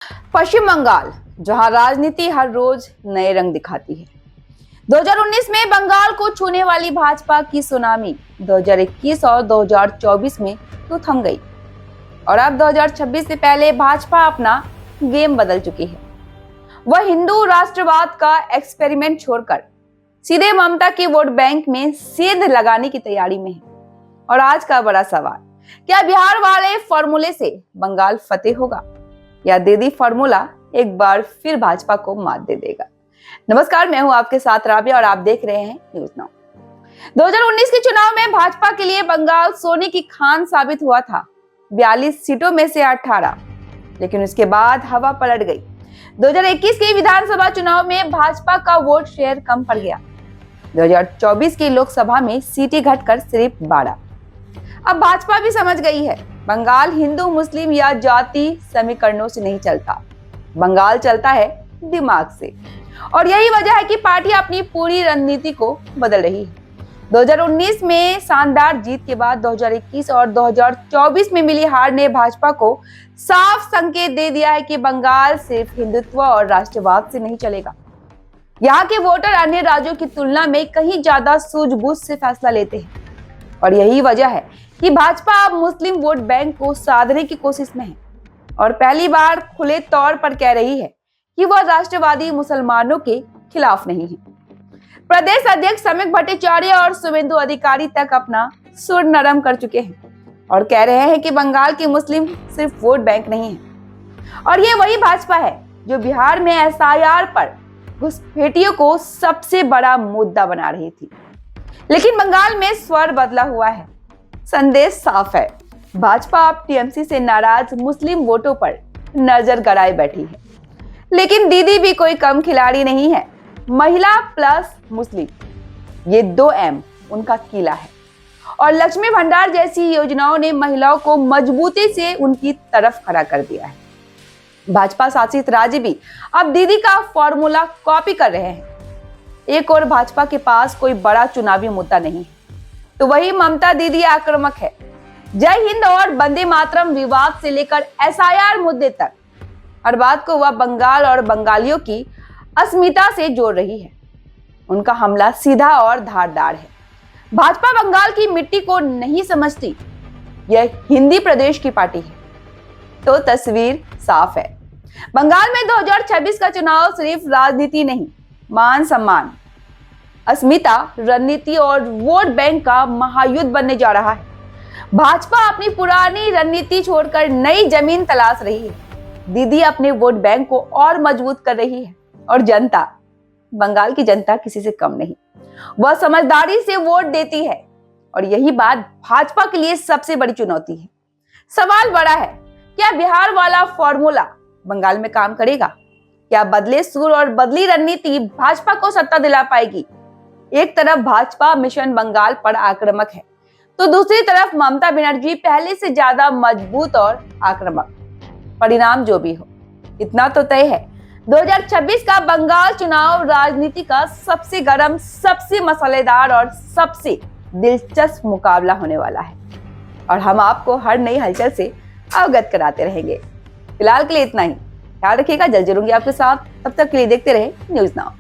पश्चिम बंगाल, जहां राजनीति हर रोज नए रंग दिखाती है। 2019 में बंगाल को छूने वाली भाजपा की सुनामी 2021 और 2024 में तो थम गई और अब 2026 से पहले भाजपा अपना गेम बदल चुकी है। वह हिंदू राष्ट्रवाद का एक्सपेरिमेंट छोड़कर सीधे ममता के वोट बैंक में सेंध लगाने की तैयारी में है। और आज का बड़ा सवाल, क्या बिहार वाले फॉर्मूले से बंगाल फतेह होगा या दीदी फॉर्मूला एक बार फिर भाजपा को मात दे देगा? नमस्कार, मैं हूं आपके साथ राबिया और आप देख रहे हैं न्यूज नाउ। 2019 के चुनाव में भाजपा के लिए बंगाल सोने की खान साबित हुआ था। 42 सीटों में से 18, लेकिन उसके बाद हवा पलट गई। 2021 के विधानसभा चुनाव में भाजपा का वोट शेयर कम पड़ गया। 2024 की लोकसभा में सीटें घटकर सिर्फ 12। अब भाजपा भी समझ गई है, बंगाल हिंदू मुस्लिम या जाति समीकरणों से नहीं चलता, बंगाल चलता है दिमाग से। और यही वजह है कि पार्टी अपनी पूरी रणनीति को बदल रही है। 2019 में शानदार जीत के बाद 2021 और 2024 में मिली हार ने भाजपा को साफ संकेत दे दिया है कि बंगाल सिर्फ हिंदुत्व और राष्ट्रवाद से नहीं चलेगा। यहाँ के वोटर अन्य राज्यों की तुलना में कहीं ज्यादा सूझबूझ से फैसला लेते हैं और यही वजह है कि भाजपा अब मुस्लिम वोट बैंक को साधने की कोशिश में है और पहली बार खुले तौर पर कह रही है कि वह राष्ट्रवादी मुसलमानों के खिलाफ नहीं है। प्रदेश अध्यक्ष समीक भट्टाचार्य और शुभेंदु अधिकारी तक अपना सुर नरम कर चुके हैं और कह रहे हैं कि बंगाल के मुस्लिम सिर्फ वोट बैंक नहीं है। और ये वही भाजपा है जो बिहार में एसआईआर पर घुसपैठियों को सबसे बड़ा मुद्दा बना रही थी, लेकिन बंगाल में स्वर बदला हुआ है। संदेश साफ है, भाजपा अब टीएमसी से नाराज मुस्लिम वोटों पर नजर गड़ाए बैठी है। लेकिन दीदी भी कोई कम खिलाड़ी नहीं है। महिला प्लस मुस्लिम, ये 2M उनका किला है और लक्ष्मी भंडार जैसी योजनाओं ने महिलाओं को मजबूती से उनकी तरफ खड़ा कर दिया है। भाजपा शासित राज्य भी अब दीदी का फॉर्मूला कॉपी कर रहे हैं। एक और भाजपा के पास कोई बड़ा चुनावी मुद्दा नहीं है तो वही ममता दीदी आक्रामक है। जय हिंद और वंदे मातरम विवाद से लेकर एसआईआर मुद्दे तक हर बात को वह बंगाल और बंगालियों की अस्मिता से जोड़ रही है। उनका हमला सीधा और धारदार है। भाजपा बंगाल की मिट्टी को नहीं समझती, यह हिंदी प्रदेश की पार्टी है। तो तस्वीर साफ है, बंगाल में 2026 का चुनाव सिर्फ राजनीति नहीं, मान सम्मान, अस्मिता, रणनीति और वोट बैंक का महायुद्ध बनने जा रहा है। भाजपा अपनी पुरानी रणनीति छोड़कर नई जमीन तलाश रही है। दीदी अपने वोट बैंक को और मजबूत कर रही है और जनता, बंगाल की जनता किसी से कम नहीं, वह समझदारी से वोट देती है और यही बात भाजपा के लिए सबसे बड़ी चुनौती है। सवाल बड़ा है, क्या बिहार वाला फॉर्मूला बंगाल में काम करेगा? क्या बदले सुर और बदली रणनीति भाजपा को सत्ता दिला पाएगी? एक तरफ भाजपा मिशन बंगाल पर आक्रामक है तो दूसरी तरफ ममता बनर्जी पहले से ज्यादा मजबूत और आक्रामक। परिणाम जो भी हो, इतना तो तय है, 2026 का बंगाल चुनाव राजनीति का सबसे गर्म, सबसे मसालेदार और सबसे दिलचस्प मुकाबला होने वाला है और हम आपको हर नई हलचल से अवगत कराते रहेंगे। फिलहाल के लिए इतना ही, ख्याल रखिएगा, जल्द जुड़ूंगी आपके साथ। तब तक के लिए देखते रहे न्यूज नाउ।